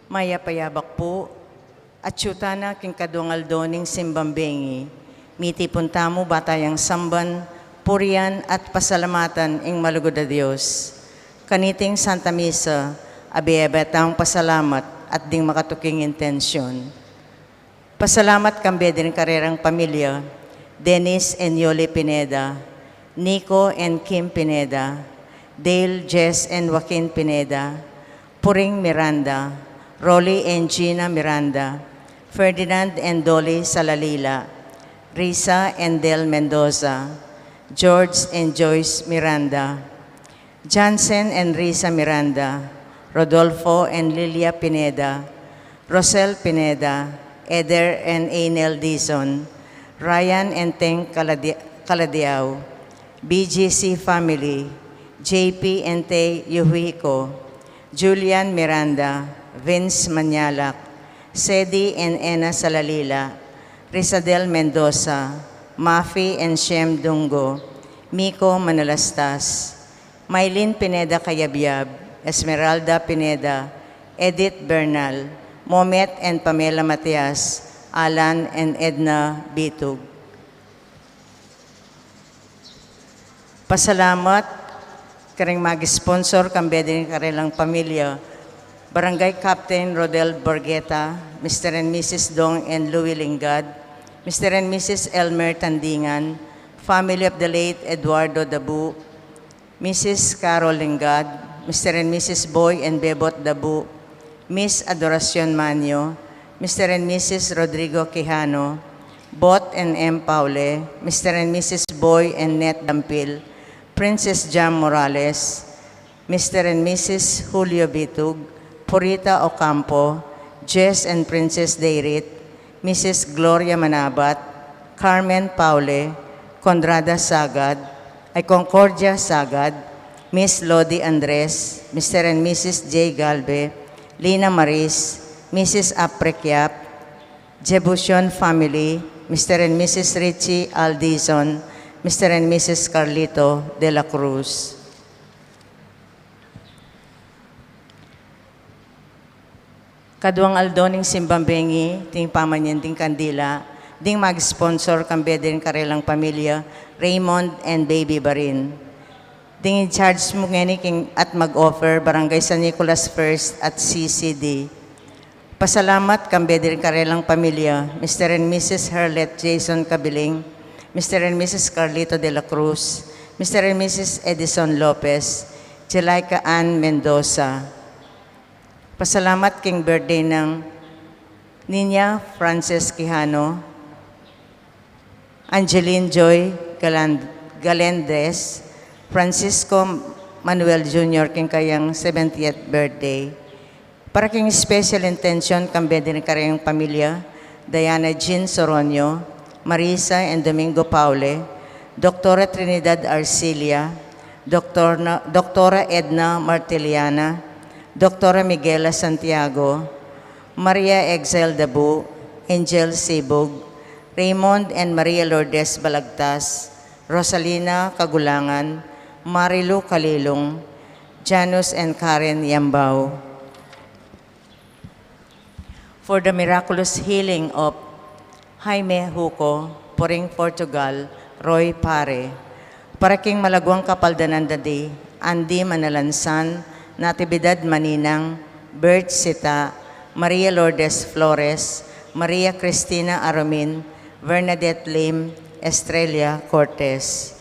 Maya payabak po, at syutana king kadungal doning simbambengi, miti puntamo batayang samban, purian at pasalamatan ing malugod a Diyos. Kaniting Santa Misa, abiyabetang pasalamat at ding makatuking intensyon. Pasalamat kambe din karerang pamilya, Dennis and Yoli Pineda, Nico and Kim Pineda, Dale, Jess and Joaquin Pineda, Puring Miranda, Rolly and Gina Miranda, Ferdinand and Dolly Salalila, Risa and Del Mendoza, George and Joyce Miranda, Johnson and Risa Miranda, Rodolfo and Lilia Pineda, Rosel Pineda, Eder and Ainel Dizon, Ryan and Teng Caladiao, BGC family, JP and Tay Yuhico, Julian Miranda, Vince Manyalak, Sedi and Ena Salalila, Rizadel Mendoza, Mafi and Shem Dungo, Miko Manalastas, Maylin Pineda Kayabyab, Esmeralda Pineda, Edith Bernal, Momet and Pamela Matias, Alan and Edna Bitug. Pasalamat karing mag-sponsor kambe din karilang pamilya, Barangay Captain Rodel Borgeta, Mr. and Mrs. Dong and Louie Lingad, Mr. and Mrs. Elmer Tandingan, family of the late Eduardo Dabu, Mrs. Carol Lingad, Mr. and Mrs. Boy and Bebot Dabu, Miss Adoracion Manyo, Mr. and Mrs. Rodrigo Quijano, Bot and M. Paule, Mr. and Mrs. Boy and Net Dampil, Princess Jam Morales, Mr. and Mrs. Julio Bitug, Purita Ocampo, Jess and Princess Deirit, Mrs. Gloria Manabat, Carmen Paule, Condrada Sagad, Concordia Sagad, Miss Lodi Andres, Mr. and Mrs. J. Galve, Lina Maris, Mrs. Aprequiap, Jebusion family, Mr. and Mrs. Richie Aldizon, Mr. and Mrs. Carlito de la Cruz. Kaduang aldoning simbambengi, ting pamanyan ting kandila, ding mag-sponsor kambe din karelang pamilya, Raymond and Baby Barin. Ding in-charge mo king at mag-offer, Barangay San Nicolas First at CCD. Pasalamat kambe din karelang pamilya, Mr. and Mrs. Herlet Jason Kabiling, Mr. and Mrs. Carlito de la Cruz, Mr. and Mrs. Edison Lopez, Jelaika Ann Mendoza. Pasalamat king birthday ng Ninya Frances Quijano, Angeline Joy Galendez, Francisco Manuel Jr. king kayang 70th birthday. Para king special intention kambe din karayang pamilya, Diana Jean Soronio, Marisa and Domingo Paule, Dr. Trinidad Arcilia, Dr. Edna Martiliana, Dr. Miguela Santiago, Maria Excel Dabu, Angel Sibog, Raymond and Maria Lourdes Balagtas, Rosalina Kagulangan, Marilu Kalilong, Janus and Karen Yambao. For the miraculous healing of Jaime Huco, Puring Portugal, Roy Pare, para king malagwang kapaldanan dadi, Andy Manalansan, Natividad Maninang, Bert Sita, Maria Lourdes Flores, Maria Cristina Aromin, Bernadette Lim, Estrella Cortez.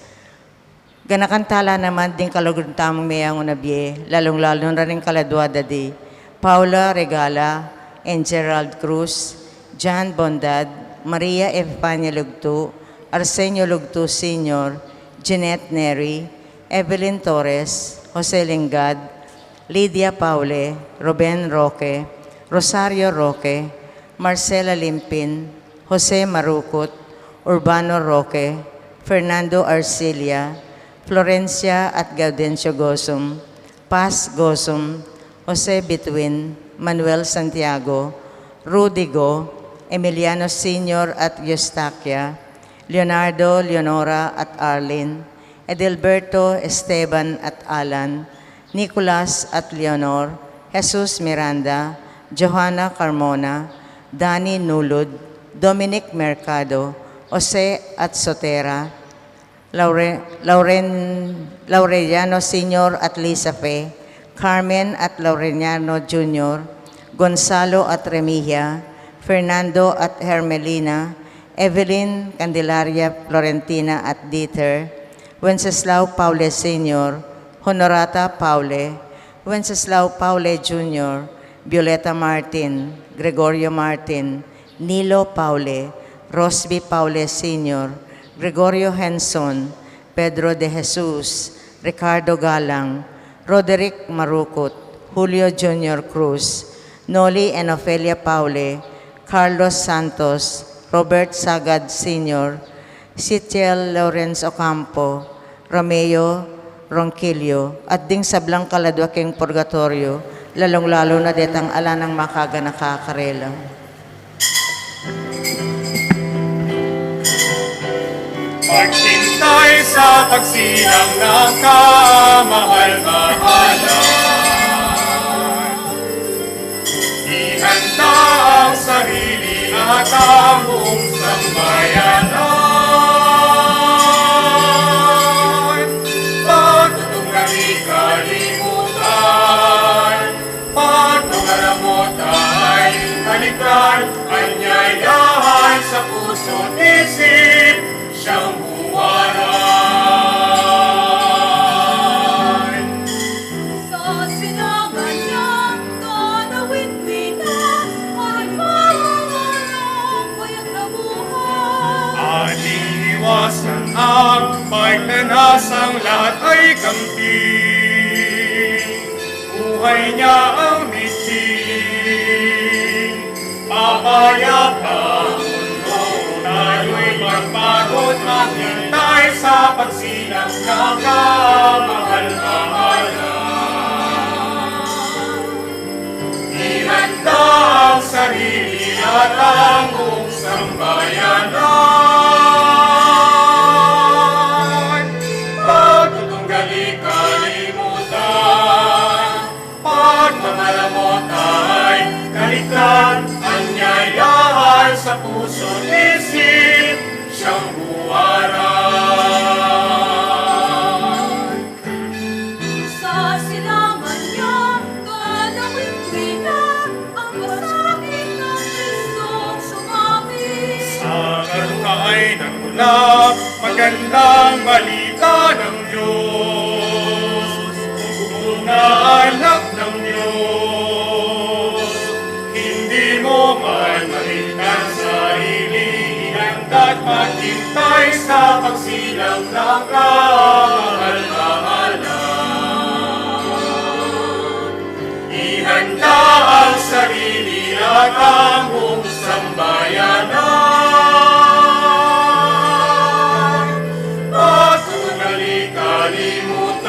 Ganakantala naman din kalugurtamong mayang unabye, lalong-lalo na rin kaladwada di, Paula Regala and Gerald Cruz, John Bondad, Maria Evania Lugtu, Arsenio Lugtu Sr., Jeanette Neri, Evelyn Torres, Jose Lingad, Lydia Paule, Ruben Roque, Rosario Roque, Marcela Limpin, Jose Marucut, Urbano Roque, Fernando Arcilia, Florencia at Gaudencio Gosum, Paz Gosum, Jose Bituin, Manuel Santiago, Rudigo, Emiliano Sr. at Eustaquia, Leonardo, Leonora at Arlene, Edelberto, Esteban at Alan, Nicolas at Leonor, Jesus Miranda, Johanna Carmona, Danny Nulud, Dominic Mercado, Jose at Sotera, Laureliano Sr. at Lisa Fe, Carmen at Laureliano Jr., Gonzalo at Remigia, Fernando at Hermelina, Evelyn Candelaria Florentina at Dieter, Wenceslao Paule Sr., Honorata Paule, Wenceslao Paule Jr., Violeta Martin, Gregorio Martin, Nilo Paule, Rosby Paule Sr., Gregorio Henson, Pedro de Jesus, Ricardo Galang, Roderick Marukut, Julio Jr. Cruz, Noli and Ofelia Paule, Carlos Santos, Robert Sagad Sr., Sitiel Lawrence Ocampo, Romeo Ronquillo, at ding sablang kaladwaking purgatorio, lalong-lalo na detang ala ng makaga nakakarela. Maghintay sa pagsilang ng kamahal-mahalan. Ihanda ang sarili at ang buong sambayanan. Pagtutunggali kalimutan, pagtumaramot ay halikan, anyayahan sa puso't isip, siyang buwaran. Sa sinangan niya, tanawin mina, ay marunong bayak na buhay. Ating iwasan ang pagtanasang lahat ay kampi. Buhay niya ang mithin, papayapa ang mundo. Tayo'y magpagod, maghintay sa pagsilang ng kamahal-mahalan. Ihanda ang sarili at ang buong sambayanan. Pagtutunggali kalimutan, pagmamalamot ay kalikhan, anyayahan sa puso't isip, siyang buwaran. Sa silangan niya, tanawin mina, ang masakit ng Kristong sumami. Sa karuka ay nagmula, magandang balita ng Diyos. Kung na anak ng Diyos, hindi mo man maligtan sarili, ihanda't maghintay sa pagsilang ng kamahal-mahalan. Ihanda ang sarili at ang buong sambayanan. Pagtutunggali kalimutan,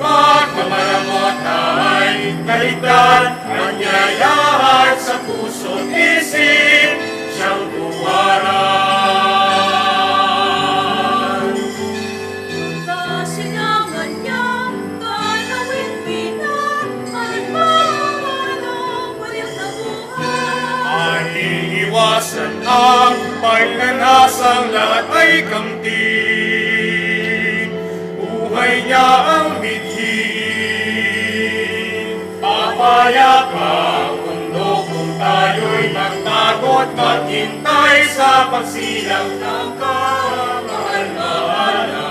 pagmamaramot ay kaligtan, anyayahan sa puso't isip, siyang buwaran. Sa silangan niya, tanawin mina, ay marunong bayak na buhay. Ating iwasan ang pagkanasang lahat ay kamti. Buhay niya ang mithin, papayapa ang mundo kung tayo'y magtagot, maghintay sa pagsilang ng kamahal-mahalan.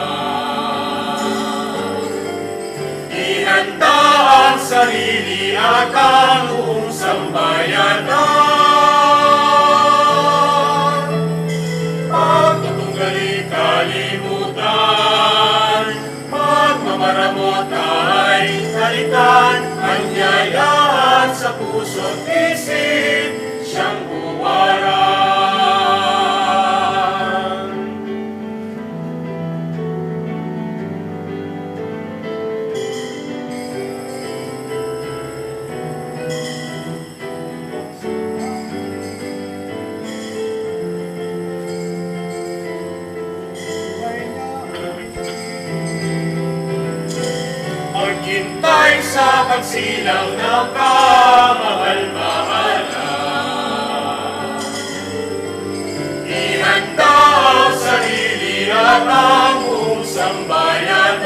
Ihanda ang sarili at ang buong sambayanan. Pagtutunggali kalimutan, pagmamaramot ay kaligtan, anyayahan sa puso't isip, siyang buwaran. maghintay sa pagsilang ng kamahal-mahalan. Ihanda ang sarili at ang buong sambayanan.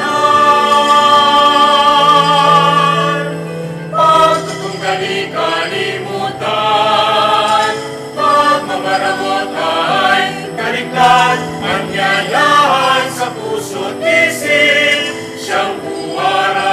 Pagtutunggali kalimutan, pagmamaramot ay kaligtan, anyayahan sa puso't isip, siyang buwaran.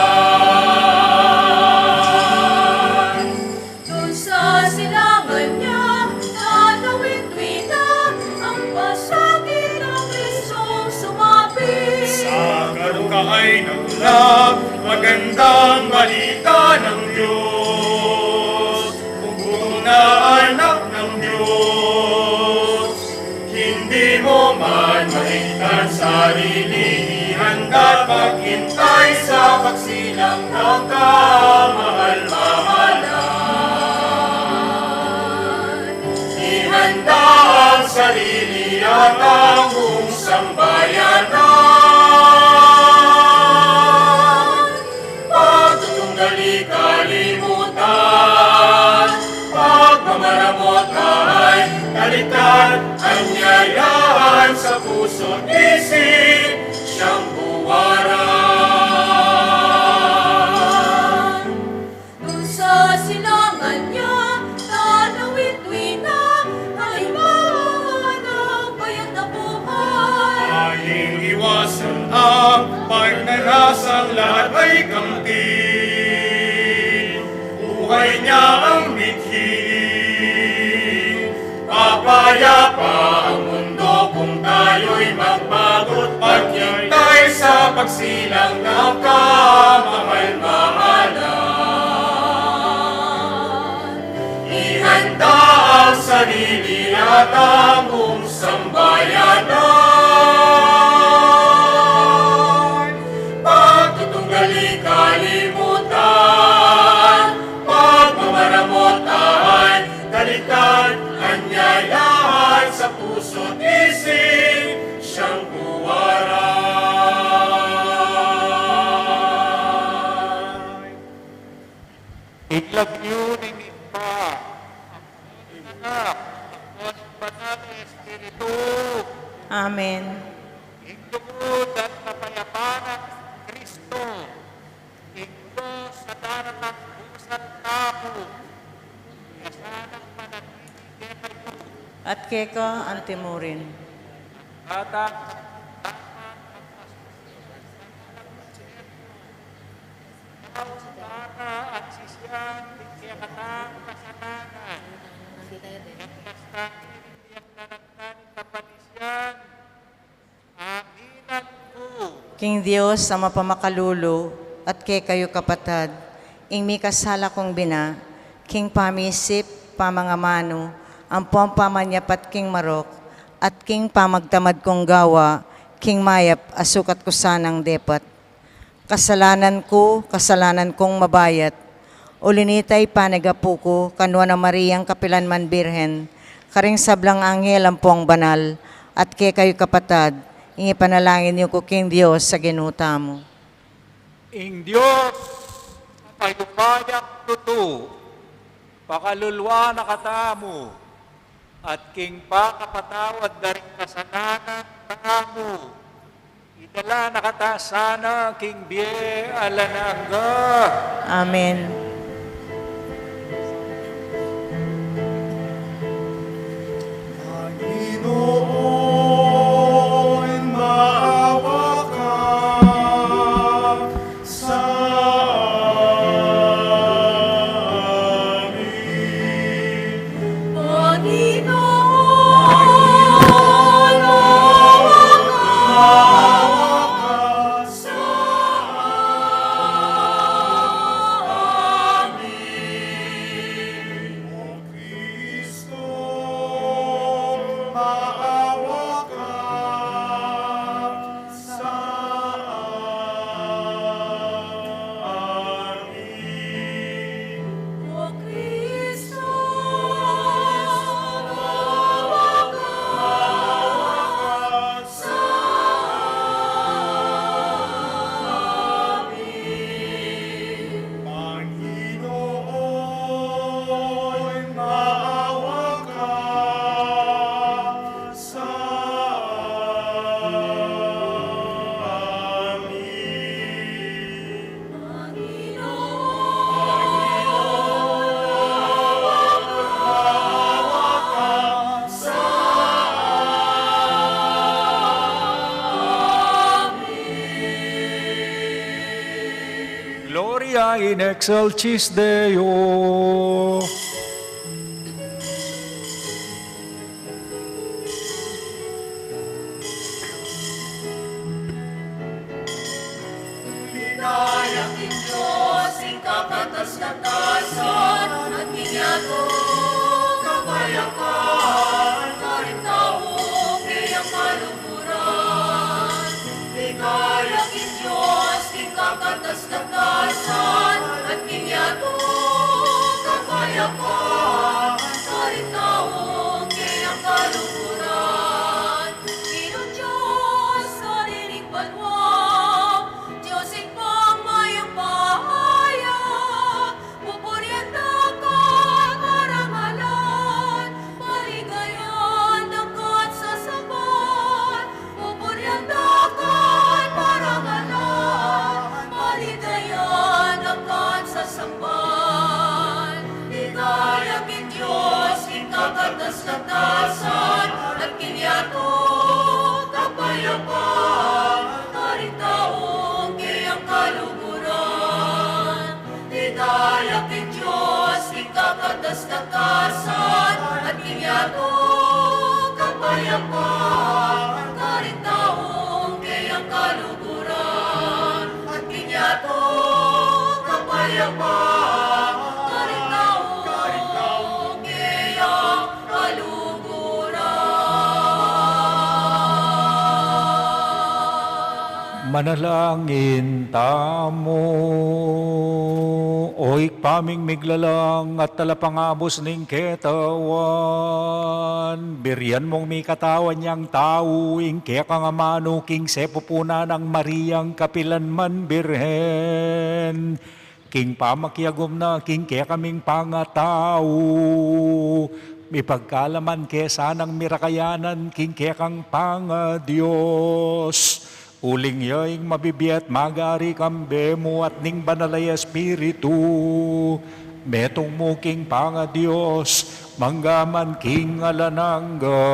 Doon sa silangan niya, nanawid tuwina, ang pasakit ng Kristong sumapi. Sa karugay ng ulap, magandang balita ng Diyos. Kung buto na anak ng Diyos, hindi mo man mahigtan sarili, ihanda't maghintay sa pagsilang ng kamahal-mahalan. Ihanda ang sarili at ang buong sambayanan. Pagtutunggali kalimutan, pagmamaramot ay kaligtan, anyayahan sa puso't isip, siyang buwaran. Doon sa silangan niya, nanawid tuwina, halimbawa ng bayat na buhay. Aling iwasan ang pagnanasang lahat ay kamti. Buhay niya ang mithiin. Papayapa ang mundo kung tayo'y magbago't maghintay sa pagsilang ng kamahal-mahalan. Ihanda ang sarili at ang buong sambayanan. Pagtutunggali kalimutan, pagmamaramot ay kaligtan, anyayahan sa puso't isip, siyang buwaran. Itlog niyo ni Mimba, anak, ako ng banal na Espiritu, Amen. indugod at kapayapaan ng Kristo, ingdo sa daratang pusat tabo, kasanang manatili kayo, At keko antimurin. at ang sana at sisiyang tigyakatang kasalanan. Yang kastangin yang nanagkan kapanisyan. Aminan ko. King Diyos sa mapamakalulo at kay kayo kapatad, ing mi kasala kong bina, king pamisip, pamangamano, ang pamanyapat king marok, at king pamagtamad kong gawa, king mayap, asukat ko sanang depat. Kasalanan kong mabayat, ulinitay panagapuko, kanwa na Mariang Kapilanman Birhen, karing sablang anghel ang pong banal, at kay kayo kapatad, ingi panalangin niyo ko king Diyos sa ginuta mo. Ing Diyos, payumayang tuto, pakalulwa na katamo, at king pa kapatawad na rin kasalanan tamo. Idala na katasana, king Bie alananga. Amen. Panginoon, maawa ka sa amin. Panginoon, maawa ka sa Gloria in excelsis Deo. Pinayang ng Diyos, ikakatas-katasan at kinyago, kapayapaan, karintao, kayang kaluguran. Pinayang ng Diyos, ikakatas-katasan at kinyago, kapayapaan, karintao, kayang kaluguran. Ginong Diyos, sariling banwang, Diyos ikpang mayang bahaya, pupurianda ka karangalan, maligayan dakat sa sabat, pupurianda ka karangalan, maligayan dakat sa sabat. Ligaya kin Diyos, ikakatas-katasan at kinyato, kapayapaan, karitaong kayang kaluguran. Ligaya kin Diyos, ikakatas-katasan at kinyato, kapayapaan, karitaong kayang kaluguran. At kinyato, kapayapaan, karitaong kayang kaluguran. Manalangin tamo, oy paming miglalang at talapangabos ning ketawan. Birian mong may katawan niyang tao, ingke ka nga mano, king sepupuna ng Mariang kapilanman birhen. King pamakyagom na, king kaya kaming pangatao. Mipagkalaman kesa ng mirakayanan, king kaya kang panga Diyos. Uling yaing mabibiyat magari kambe mo at ning banalay espiritu. Betong mo king panga Diyos, manggaman king alanangga.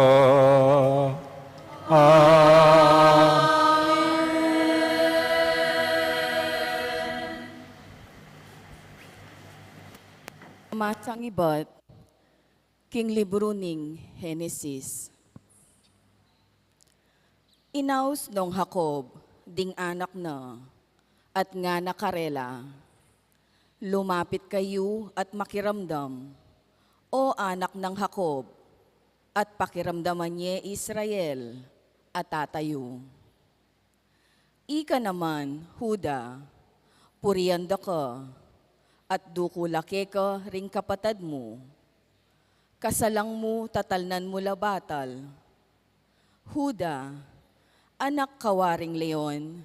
Matang ibat, king libro ning Henesis. Inaus nung Jacob, ding anak na, at nga nakarela. Lumapit kayo at makiramdam, o anak ng Jacob, at pakiramdaman niya Israel, at tatayo. Ika naman, Huda, purianda ka, at dukulake ka ring kapatad mo. Kasalang mo, tatalnan mo labatal. Huda, anak kawaring leon,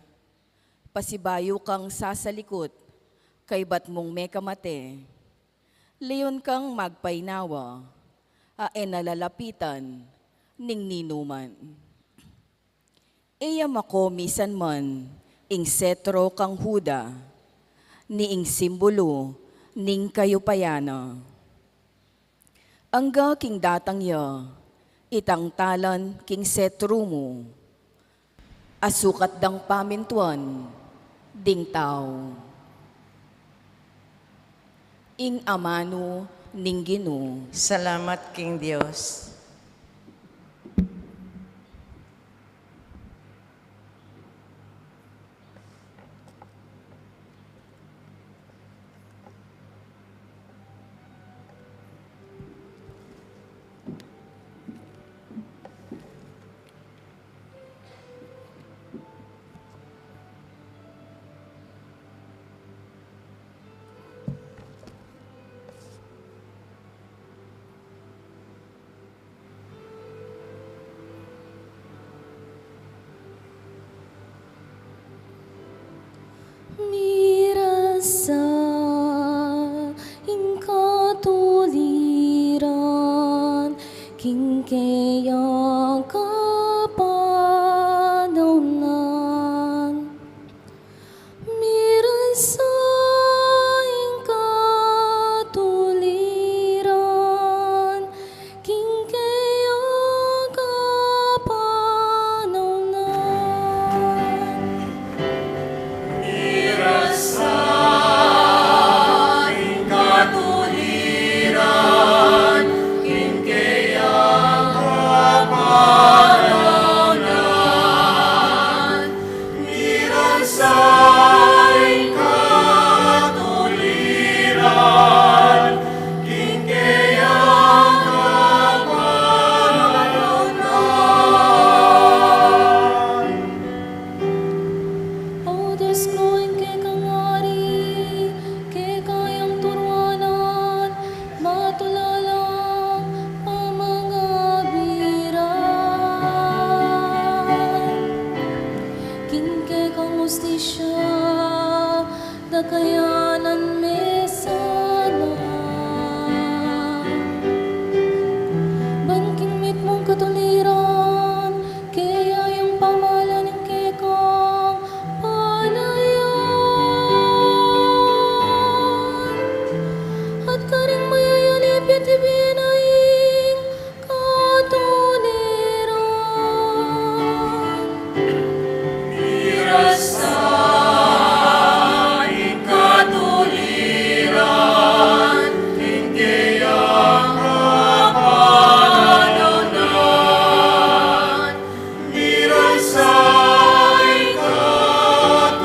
pasibayo kang sasalikot, kay bat mong may kamate. Leon kang magpainawa, nalalapitan, ning ninuman. Iya makomisan man, ing setro kang Huda, ni ing simbolo, ning kayupayana. Angga king datang ya, itang talan king setro mo, asukat dang pamintuan, ding tao. Ing amano, ning Ginoo. Salamat, King Diyos. Mirasa ing katuliran, king kayang kapanaunan. Mirasa ing katuliran, king kayang kapanaunan. Miras justisya, dakayanan me sana. Banking mit mong katuliran, kaya yung pamalan ng kekong panayan. At karing mayayalip itibin ay katuliran. Irasaing katuliran, hindi ang kapananan. Irasaing katuliran,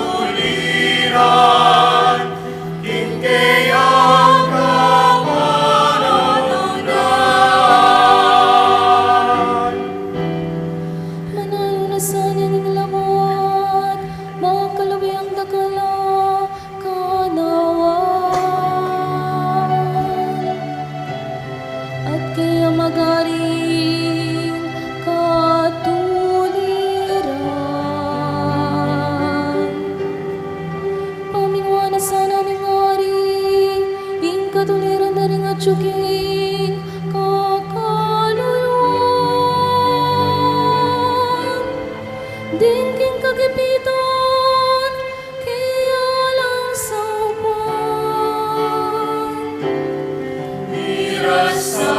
hindi ang kapananan. Manalo na sana ng lamot, makalubi ang dakala, kanawan. At kaya magaring katuliran. Pamingwa na sana ng ari, ing katuliran na rin at tsuking kakaluluan. Dingking kagipitan, kaya lang sa upan. Irasaing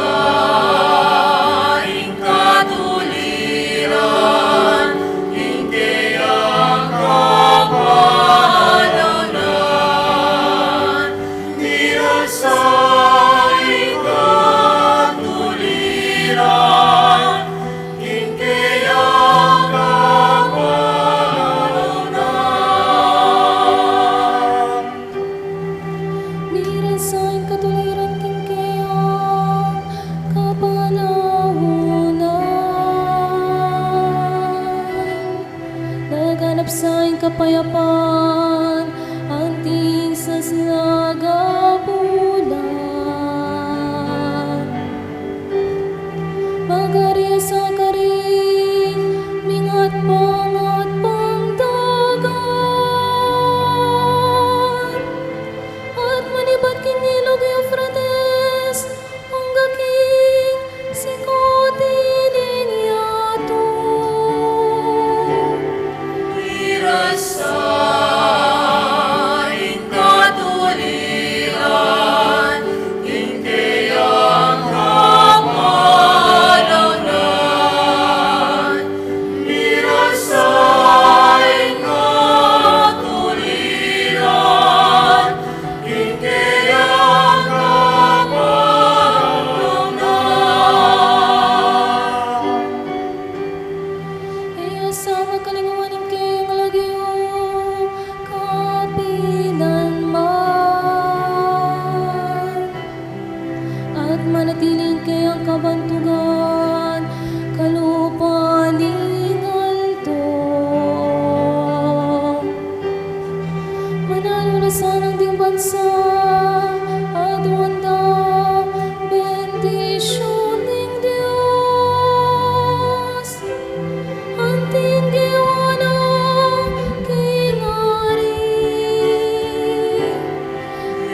katuliran, hindi ang kapananan. Irasaing katuliran, hindi ang kapananan. Nirasain katuliran king kayang kapanahunan. Naganap sa'ing kapayapaan, anting sa sinagabulan. Magariya sa karing, mingat pangat pangdagan. At manibat king ilog Eufrates, ang gaking sikotining yato. Irasaing katuliran, hindi ang kapananan. Irasaing katuliran, hindi ang kapananan. Kaya sa makalinguan ng kayang lagyo, kapilanman. At manatiling kayang kabantugan, kalupaning alto. Manalo na sanang ding bansa, at wanda, bendisyon ng Diyos. Anting giwana, king ari.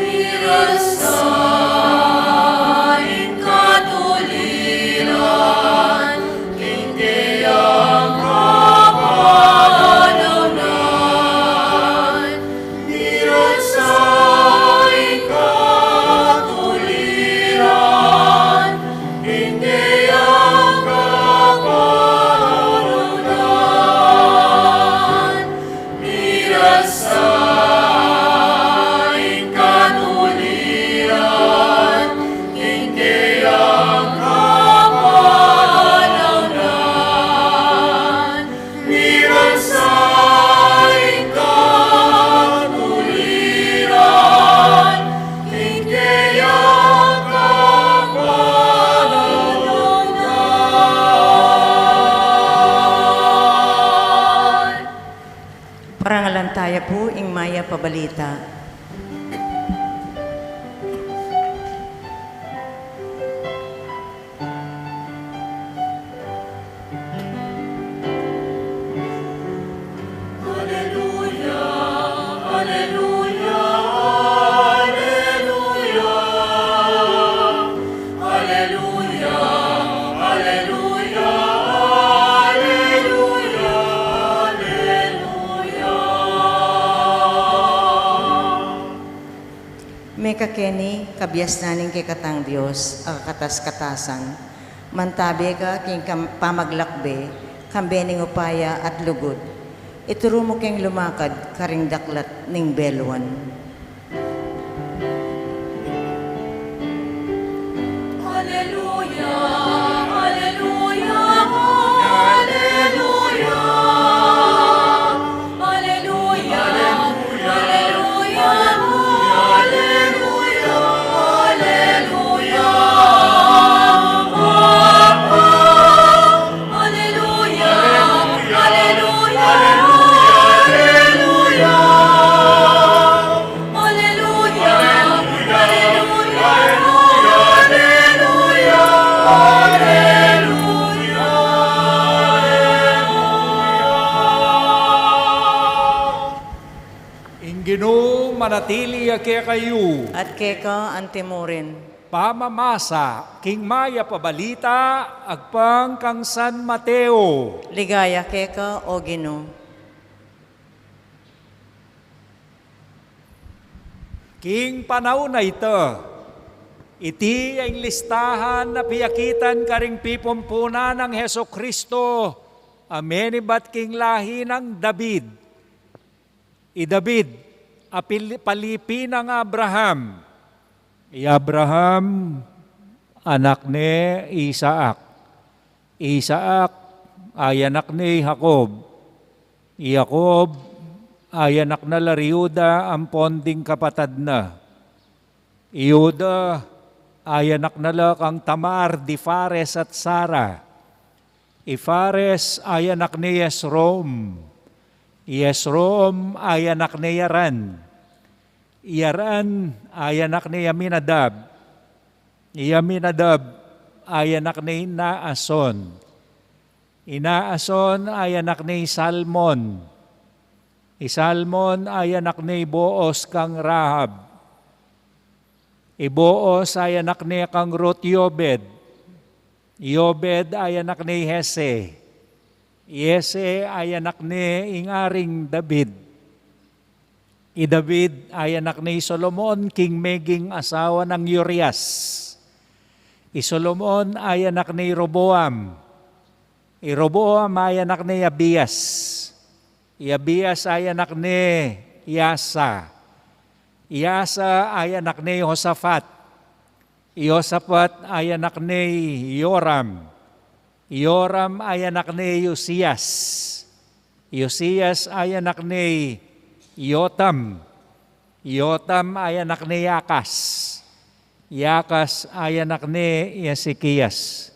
Irasaing katuliran, hindi ang kapananan. Irasaing katuliran, hindi ang kapananan. Irasaing katuliran, hindi ang kapananan. Irasaing katuliran, hindi ang kapananan. Parangalantaya po, ing maya pabalita. Hallelujah. May kakeni, kabias naning kay katang Diyos, katas-katasan. Mantabi ka king pamaglakbe, kambening upaya at lugod. Ituro mo keng lumakad, karing daklat ning belwan. Hallelujah, hallelujah, hallelujah. Hallelujah, hallelujah, hallelujah, hallelujah. Hallelujah, hallelujah, Ingino manatili kaya kayo. At keka antimurin. Pamamasa, king maya pabalita, agpang kang San Mateo. Ligaya keka o Ginoo. King panahon na ito, iti ang listahan na piyakitan karing pipumpuna ng Heso Kristo, amenibat king lahi ng David. I David, palipi ng Abraham. I Abraham, anak ni Isaac. Isaac, ay anak ni Jacob. Jacob, ay anak na Lariuda, ang ponding kapatad na. Iuda, ay anak na kang Tamar, di Fares at Sara. Fares, ay anak ni Yesrom. Yesrom, ay anak ni Yaran. Yaran, ay anak ni Aminadab. Aminadab, ay anak ni Naason. Inaason, ay anak ni Salmon. Salmon, ay anak ni Boos kang Rahab. Boos, ay anak ni kang Ruth Yobed. Yobed, ay anak ni Hese. Yese, ay anak ni ingaring David. David, ay anak ni Solomon, king meging asawa ng Urias. Solomon, ay anak ni Roboam. Roboam, ay anak ni Abias. Abias, ay anak ni Yasa. Yasa, ay anak ni Josaphat. Josaphat, ay anak ni Yoram. Yoram, ay anak ni Yosias. Yosias, ay anak ni Yotam. Yotam, ay anak ni Yakas. Yakas, ay anak ni Ezekias.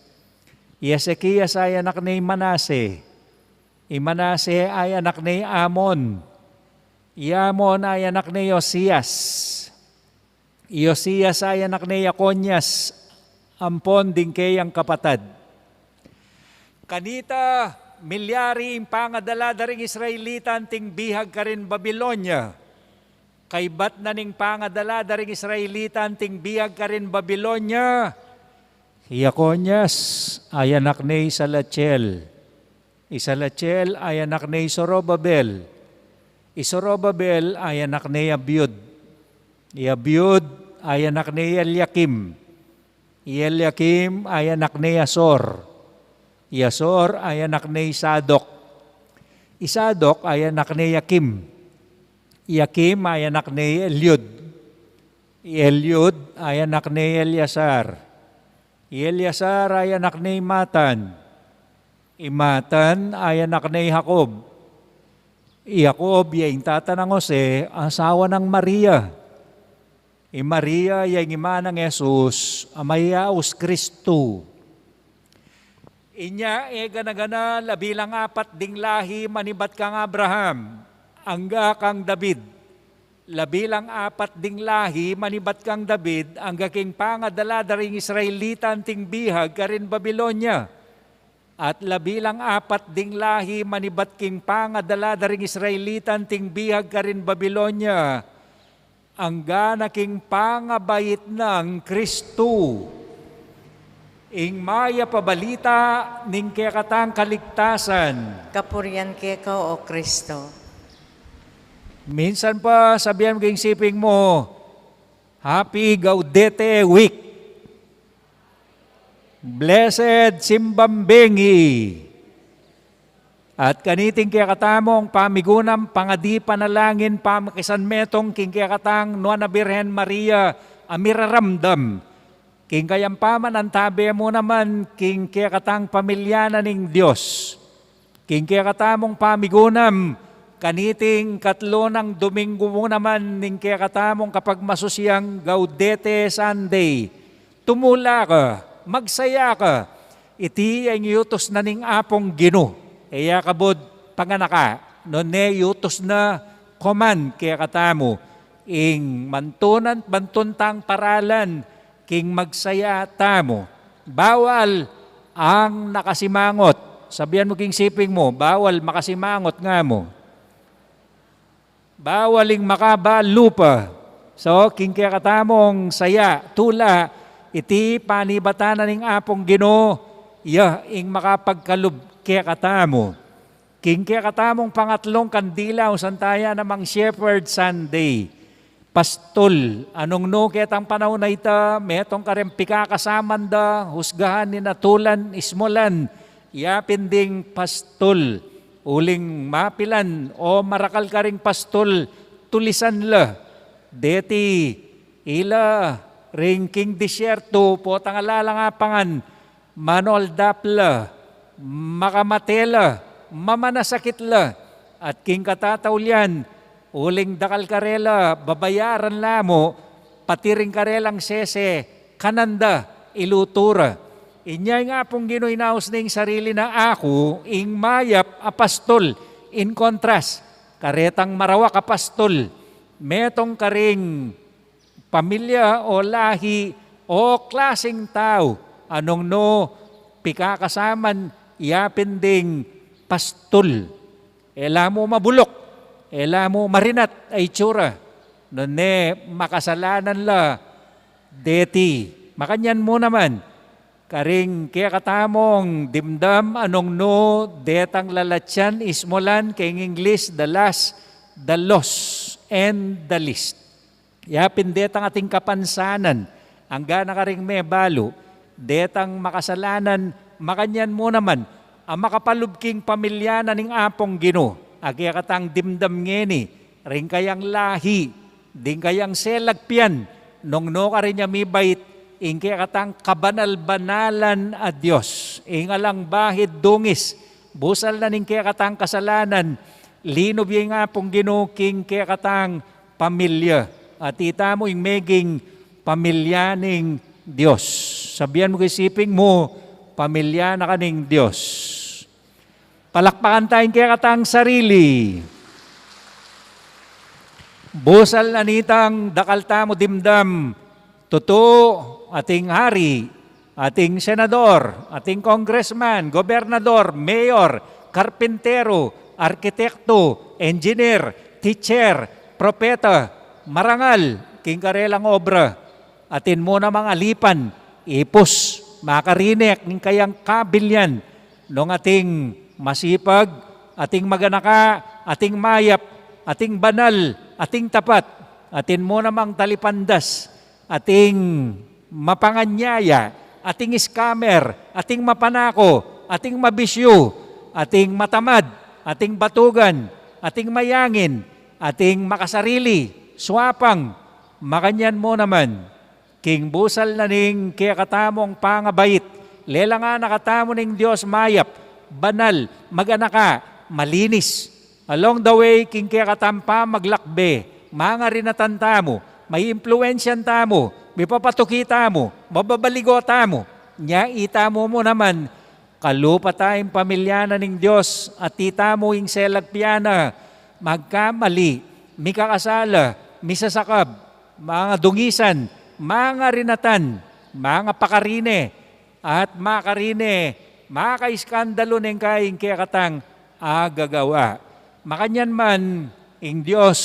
Ezekias, ay anak ni Manase. Manase, ay anak ni Amon. Amon, ay anak ni Yosias. Yosias, ay anak ni Yakonyas, ampon din kayang kapatad. Kanita, milyari ang pangadala daring Israelita ting bihag ka rin Babylonia. Kay bat na ning pangadala daring Israelita ting bihag ka rin Babylonia. Yakonyas, ay anak ni Salatiel. Salatiel, ay anak ni Zorobabel. Zorobabel, ay anak ni Abiud. Abiud, ay anak ni Eliakim. Eliakim, ay anak ni Asor. Asor, ay anak ni Sadok. Sadok, ay anak ni Yakim. Yakim, ay anak ni Eliud. Eliud, ay anak ni Eliasar. Eliasar, ay anak ni Matan. Matan, ay anak ni Jacob. Jacob, yung tata ng Jose, asawa ng Maria. Maria, yung ima ng Jesus, amayaos Kristo. Inya, gana-gana, labilang apat ding lahi, manibat kang Abraham, angga kang David. Labilang apat ding lahi, manibat kang David, angga king pangadala daring Israelita ting bihag karin Babylonia. At labilang apat ding lahi, manibat king pangadala daring Israelita ting bihag karin Babylonia. Angga na king pangabait ng Kristo. Ing maya pabalita ning kekatang kaligtasan. Kapurian keka o Kristo. Minsan pa sabihan mo kay siping mo, Happy Gaudete Week. Blessed Simbambengi. At kaniting kaya katamong pamigunam pangadi panalangin pamakisan metong king kaya katang Nuana Birhen Maria amiraramdam. King kayang paman ang tabi mo naman king kaya katang pamilyana ning Diyos. King kaya katamong pamigunam kaniting katlo ng Domingo mo naman ning kaya katamong kapag masusiyang Gaudete Sunday. Tumula ka, magsaya ka, iti ang yutos na ning apong Gino. Kaya kabod panganaka, no ne yutos na koman kaya katamo, ing mantunan, mantuntang paralan, king magsaya tamo. Bawal ang nakasimangot. Sabihan mo king siping mo, bawal makasimangot nga mo. Bawaling makabalupa. So, king kaya katamong saya, tula, iti panibatanan ng apong Gino, ing makapagkalub kaya katamo. King kaya katamong pangatlong kandila o santaya namang Shepherd Sunday. Pastol, anong no ketang panahon na ita, metong karempika kasaman da, husgahan ni natulan, ismolan, yapinding pastol, uling mapilan o marakal ka ring pastol, tulisan la, deti, ila, ring king disyerto, potang alala nga pangan, manol dapla, makamatela, mamanasakit la, at king katatawlyan, uling dakal karela, babayaran lamo, pati ring karelang sese, kananda, ilutura. Inya nga pong ginoinaos ning sarili na ako, ing mayap apastol, in contrast, karetang marawak apastol, metong karing pamilya o lahi o klaseng tao, anong no, pikakasaman, yapinding pastol. Ela mo mabulok, ela mo marinat ay tsura. None makasalanan la, deti. Makanyan mo naman, karing kaya katamong dimdam anong no, detang lalatsyan ismolan kay English, the last, the lost, and the least. Yapin detang ating kapansanan, ang gana ka ring may balo, detang makasalanan, makanyan mo naman, ang makapalubking pamilya na ning apong Gino, agya katang dimdam ngeni, ring kayang lahi, ding kayang selagpian, nung no ka rin niya mibait, ing kaya katang kabanal-banalan a Diyos, ing alang bahid dungis, busal na ning kaya katang kasalanan, linob yung apong Gino, king kaya katang pamilya, at ita mo yung meging pamilya ning Diyos. Sabihan mo kisiping mo, pamilya na kaning Diyos. Palakpakan tayong kaya katang sarili. Busal na nitang dakalta mo dimdam, totoo ating hari, ating senador, ating congressman, gobernador, mayor, karpintero, arkitekto, engineer, teacher, propeta, marangal, king karelang obra, atin mo na mga lipan, ipos, makarinek, ning kayang kabilyan, nung ating masipag, ating maganaka, ating mayap, ating banal, ating tapat, atin mo namang talipandas, ating mapanganyaya, ating scammer, ating mapanako, ating mabisyo, ating matamad, ating batugan, ating mayangin, ating makasarili, swapang, makanyan mo naman, king busal na ning kaya katamong pangabait, lela nga nakatamo ning Diyos mayap, banal, maganaka, malinis. Along the way, king kaya katampa maglakbe, mga rinatan tamo, may impluensyan tamo, may papatukita mo, mababaligota mo, nya itamo mo naman, kalupa tayong pamilyana ning Diyos at tita mo yung selagpiana, magkamali, may kakasala, may sasakab, mga dungisan, mga rinatan, mga pakarine, at makarine, mga kaiskandalo ng kaing kaya katang agagawa. Makanyan man, ing Diyos,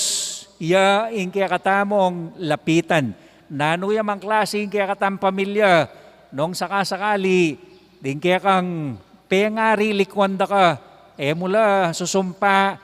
iya ing kaya katamong lapitan. Nanuya mang klase ing kaya katang pamilya, nung sakasakali, din kaya kang pengari likwanda ka, mula susumpa,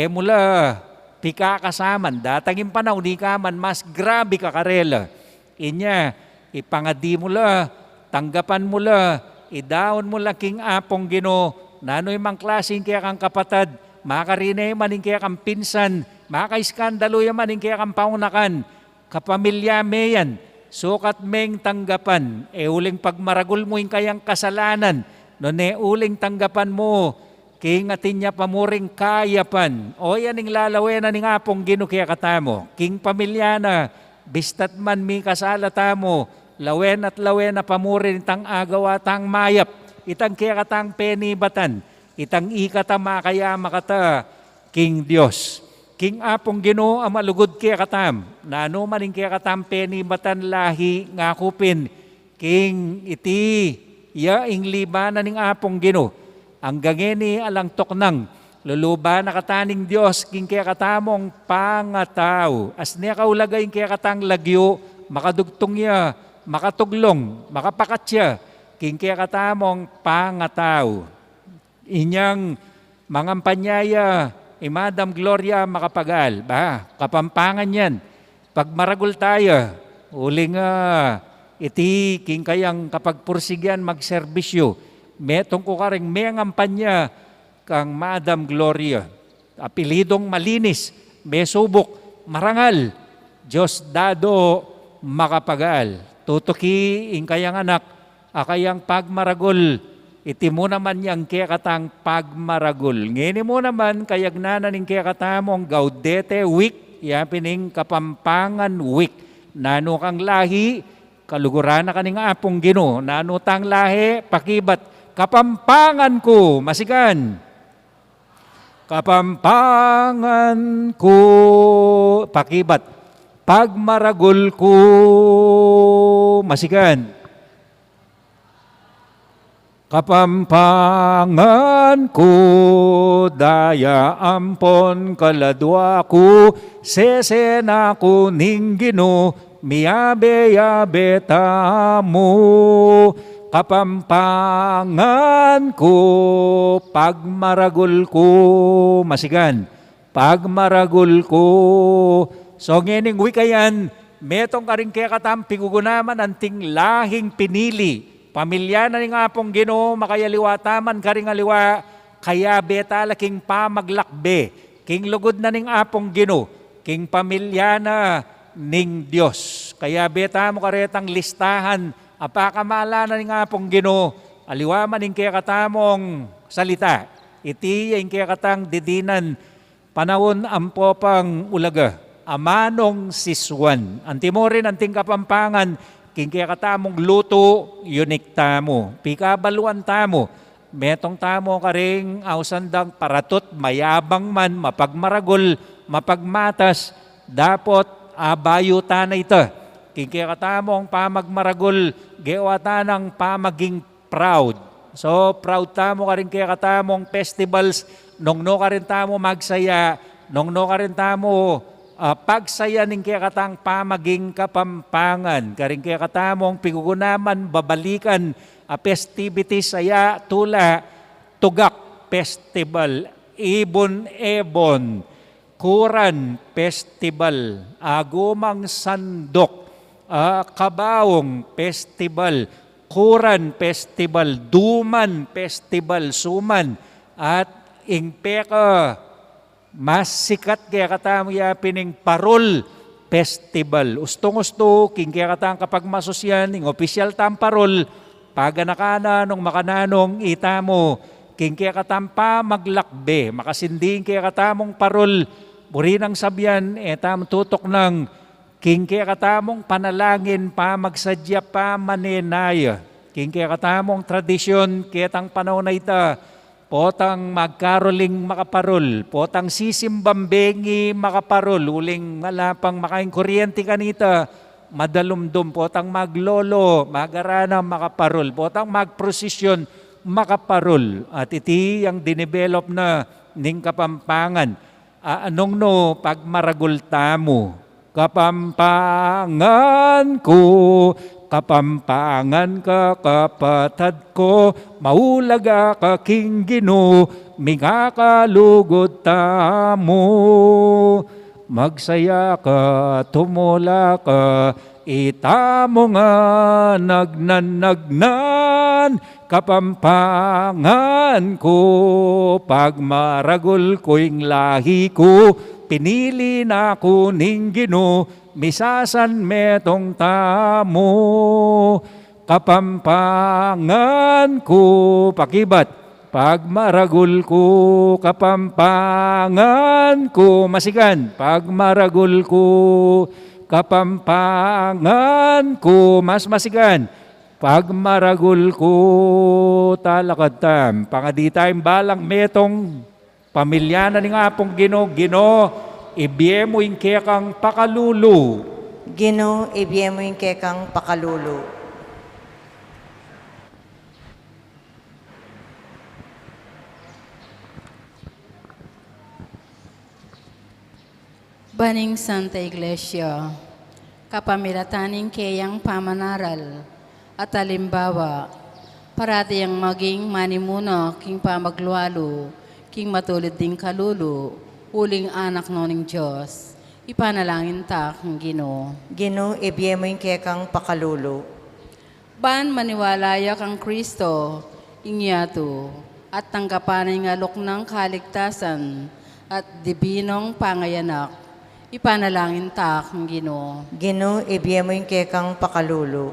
mula pika kasaman, datangin panahon, di ka man mas grabe ka karela. Inya, ipangadi mo la, tanggapan mo la, idaon mo la king apong Ginoo, nano'y mang klaseng kaya kang kapatad, makarinay maning kaya kang pinsan, makaiskandalo yan maning kaya kang paunakan, kapamilya me yan, sukat meng tanggapan, uling pagmaragul mo yung kayang kasalanan, no uling tanggapan mo, king atin niya pamuring kayapan, o yan ang lalawena ning apong Ginoo kaya katamo, king pamilya na, bistat man mi kasalata mo, lawen at lawen na pamurin itang agawa tang mayap, itang kaya katang penibatan, itang ikata makaya makata, king Diyos. King apong Ginoo ang malugod kaya katam, na ano maning kaya katam penibatan lahi ngakupin, king iti, ya ing libanan ning apong Ginoo, ang gangeni alang toknang, luluba na kataning Diyos, king kaya katamong pangataw. As niya kaulagay kaya katang lagyo, makadugtong ya, makatuglong, makapakatya, king kaya katamong pangataw. Inyang mangampanyaya, Madam Gloria makapagal. Kapampangan yan. Pag maragul tayo, uling iti king kayang kapag pursigyan magserbisyo, metong ko ka rin may ngampanya, kang Madam Gloria. Apelidong malinis, may subok, marangal, Diyos dado makapagal. Tutuki ing kayang anak, akayang pagmaragol, iti mo naman yang kaya katang pagmaragol. Ngini mo naman kayagnanan ing kaya katamong Gaudete week, yapining Kapampangan week. Nano kang lahi, kaluguran na kaning apong Ginoo. Nano tang lahi, pakibat, Kapampangan ko, masigan. Kapampangan ko, pakibat, pagmaragol ko, masigan. Kapampangan ko, daya ampon kaladwa ko, sesena ko ning Ginoo, miyabe-yabe tamo. Kapampangan ko, pagmaragol ko, masigan, pagmaragol ko. So ngening wikayan, metong karing kaya katampi gugunaman anting lahing pinili, pamilya na ning apong Ginoo, makayaliwataman karing aliwa, kaya beta laking pamaglakbe, king lugod na ning apong Ginoo, king pamilya na ning Diyos. Kaya beta mo karetang listahan, apakamala na ning apong Ginoo, aliwa man ing kaya katamong salita, iti yung kaya katang didinan, panahon ampo pang ulaga, amanong siswan, antimorin anting Kapampangan, king kaya katamong luto, yunik tamo, pikabaluan tamo, metong tamo karing ausandang paratot, mayabang man, mapagmaragol, mapagmatas, dapot abayuta na ito. King kaya katamong pamagmaragol, gewata ng pamaging proud. So proud tamo ka rin kaya katamong festivals, nung no ka rin tamo magsaya, nung no ka rin tamo pagsaya ning kaya katang pamaging Kapampangan. Karing kaya katamong pigugunaman, babalikan, festivities saya tula, tugak festival, ibon-ebon, Kuran Festival, Agumang Sandok, Kabaong Festival, Kuran Festival, Duman Festival, Suman, at Ingpeka, mas sikat kaya katamo yapining Parol Festival. Ustong-usto, king kaya katang kapag masosyan, ing opisyal tam Parol, paganakana nung makananong itamo, king kaya katampa maglakbe, makasinding kaya katamong Parol, burinang sabyan, etam tutok ng king kaya katamong panalangin pa magsadya pa manenaya. King kaya katamong tradisyon ketang panahon na ita, potang magkaroling makaparol, potang sisimbambengi makaparol, uling malapang makaing kuryente kanita, madalumdum, potang maglolo, magarana makaparol, potang magprosesyon makaparol. At iti ang dinevelop na ning Kapampangan. Anong no, pagmaragul tamo, Kapampangan ko, Kapampangan ka kapatad ko, maulaga ka king Ginoo, mingakalugod tamo. magsaya ka, tumula ka, itamo nga nagnanagnan, kapampangan ko, pagmaragol ko'y lahi ko, pinili na ko ning Ginoo, misasan metong tamo, kapampangan ko, pakibat, pagmaragol ko, kapampangan ko, masigan, pagmaragol ko, kapampangan ko, mas masigan, pagmaragol ko, talakatam, pangadi tayong balang metong pamilya na ni nga pong Ginoo, ibiye mo yung kekang pakalulu. Ginoo, ibiye mo yung kekang pakalulu. Baning Santa Iglesia, kapamilataning kayang pamanaral at halimbawa, parati ang maging manimuna king pamaglualo, king matulid ding kalulu, uling anak noning Diyos, ipanalangin ta kang Ginoo. Ginoo, ibiye mo yung kekang pakalulu. Ban maniwalaya kang Kristo, inyato, at tanggapan ng alok ng kaligtasan at dibinong pangayanak, ipanalangin ta kang Ginoo. Ginoo, ibiye mo yung kekang pakalulu.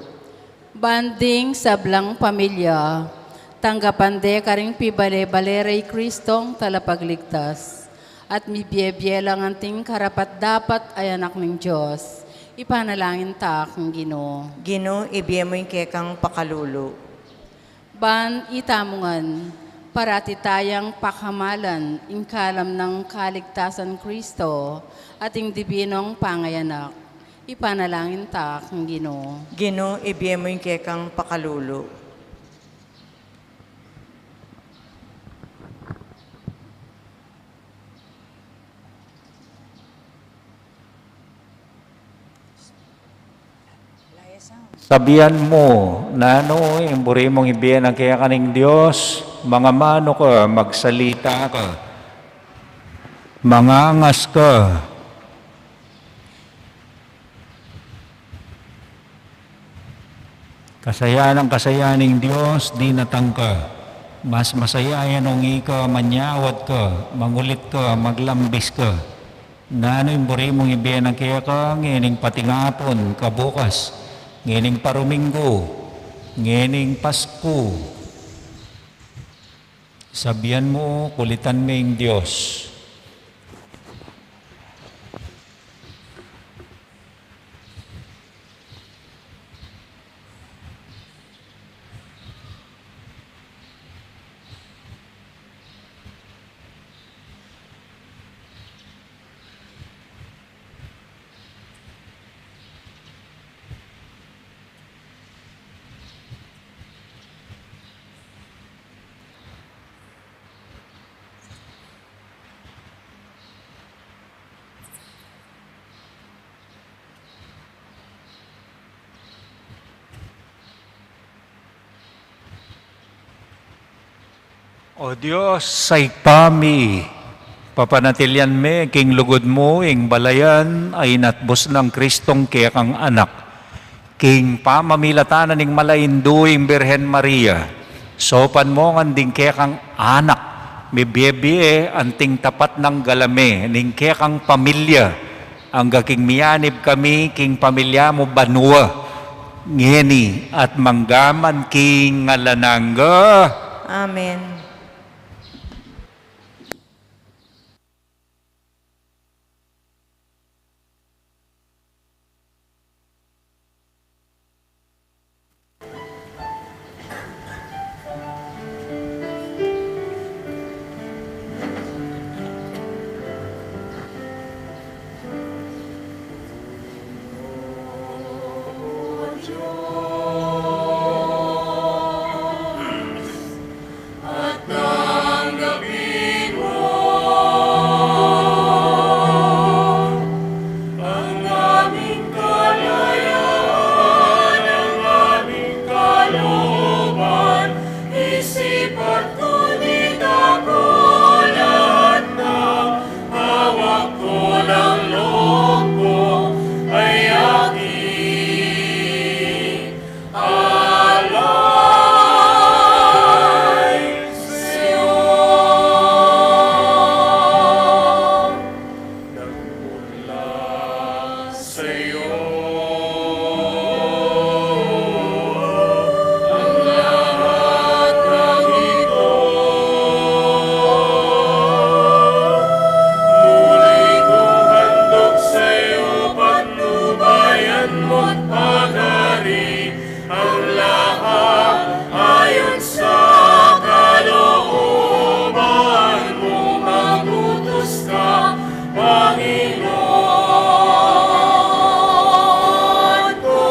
Banding sablang pamilya, tanggapande karing pibale-baleray Kristong talapagligtas, at mibiyebyelang anting karapat dapat ay anak ng Diyos, ipanalangin ta kang Ginoo. Ginoo, ibiye mo yung kekang pakalulu. Ban itamungan, parati tayang pakamalan, ingkalam ng kaligtasan Kristo, ating dibinong pangayanak, ipanalangin ta kang Ginoo. Ginoo, ibiye mo yung kekang pakalulu. Sabihan mo, nano, imburi mong ibiyan ang kaya kaning Diyos, mga mano ka, magsalita ka, mangangas ka, kasayan ang kasayaning Diyos, di natangka. Mas masaya yan ang ika, manyawad ka, mangulit ka, maglambis ka. Nano imburi mong ibiyan ang kaya ka, ngining patingapon, kabukas, ngining paruminggo, ngining Pasko. Sabihan mo, kulitan mo yung Diyos. O Diyos, say pami, papanatilyan me, king lugod mo, ing balayan, ay natbos ng Kristong kaya kang anak. King pamamilatanan ning malainduing Birhen Maria, sopan mo ng ding kaya kang anak, may biyebie anting tapat ng galame, ning kaya kang pamilya, ang gaking miyanib kami, king pamilya mo banwa, ngeni at manggaman king ngalanangga. Amen. sa iyo. Ang lahat ng ito, muli kong handog sa iyo, patnubayan mo't pag-ari. Ang lahat ayon sa kalooban mo, magutos ka, Panginoon ko.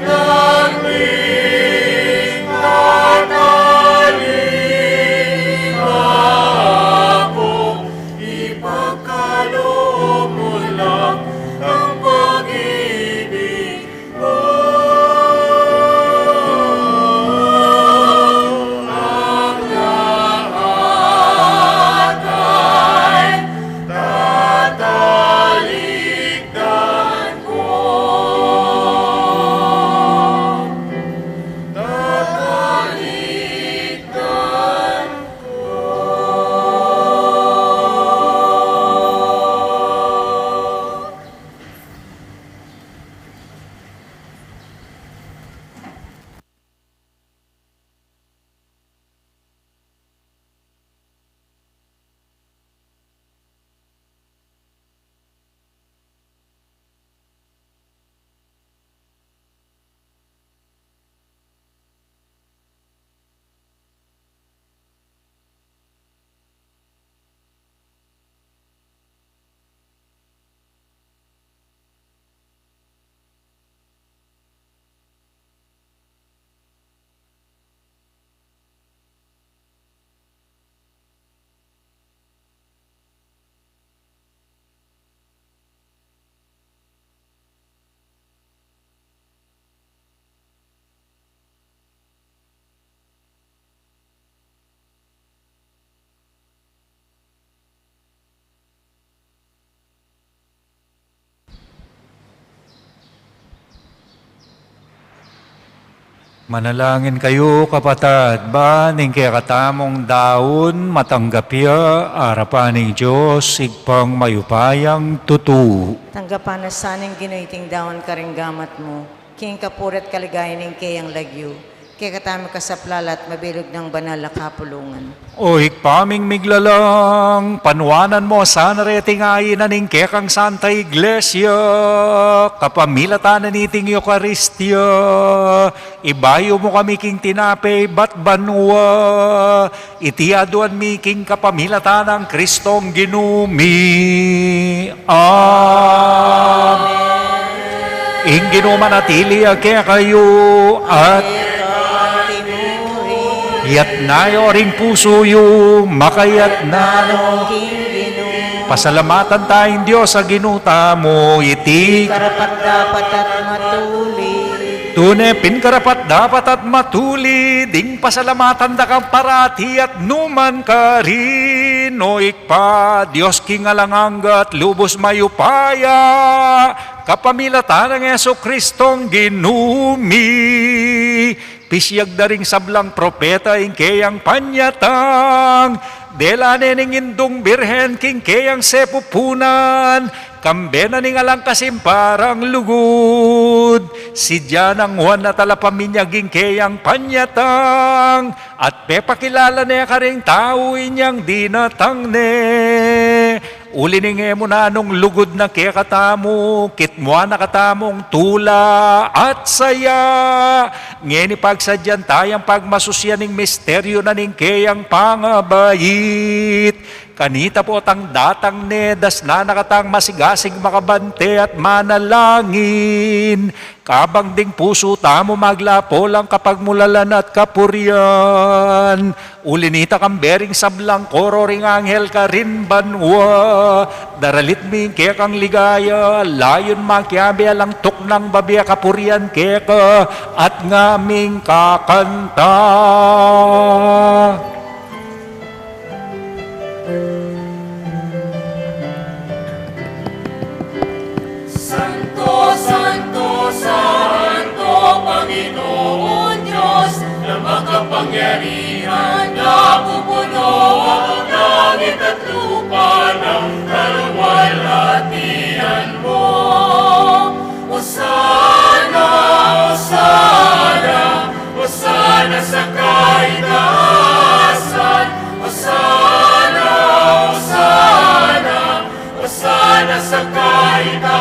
Nagling tatalim ako, ipagkaloob mo lang ang pag-ibig mo. Ang lahat ay tatalikdan ko. Tatalikdan ko. Manalangin kayo, kapatad, baning kaya katamong daon, matanggapya, arapaning Diyos, igpang mayupayang tutu. Tanggapan na saning ginuiting daon karinggamat mo, king kapuret kaligayaning kayang lagyo, kaya katami kasaplalat, mabilog ng banal na kapulungan. O ikpaming miglalang, panwanan mo sana reting ayin aning kekang Santa Iglesia, kapamilatan na niting Eucharistia, ibayo mo kami king tinapay bat banwa, itiaduan mi king kapamilatan ng Kristong ginumi. Amen. Ing ginumanatili kaya kayo at yat nayo ring puso yu, makayat na pasalamatan tayong Diyos sa ginuta mo, iti karapat dapat at matuli. Tunay pinkarapat dapat at matuli, ding pasalamatan da kang parati at numan ka rin. O ikpa, Diyos king alanganggat, lubos mayupaya, kapamilatan ng Yeso Kristong ginumi. Pisyag daring sablang propeta, ing kayang panyatang, dela nening indong birhen, king kayang sepupunan, kambena ning alang kasimparang lugod, si Dianang Juan na talapaminyaging kayang panyatang, at pepakilala niya karing tao inyang dinatang ne. Ulining mo na anong lugod na kaya katamo, kitmwa na katamong tula at saya. Ngeni pagsadyan tayang pagmasusyaning misteryo na ning kayang pangabayit. Kanita po tang datang nedas na nakatang masigasig makabante at manalangin. Kabang ding puso tamo maglapo lang kapag mulalan at kapurian. Ulinita kang bering sablang koro ring anghel ka rin banwa. Daralit mi kaya kang ligaya, layon makiabi alang tuk ng babiya kapurian kaya ka at ngaming kakanta. Santo, Santo, Santo, Panginoon Diyos, na makapangyarihan, napupuno ang langit at lupa ng kalwalhatian Hosana sa kaitaasan, Hosana, Hosana, Hosana sa kaitaasan.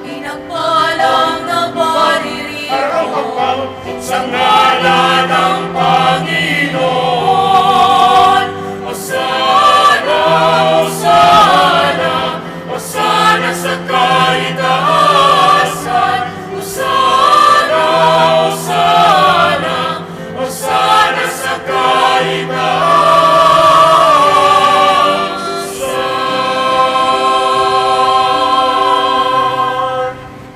Pinagpalang na Araw-araw sa ngalan ng Panginoon. Hosana, Hosana, Hosana sa kaitaasan, Hosana, Hosana, Hosana sa kaitaasan.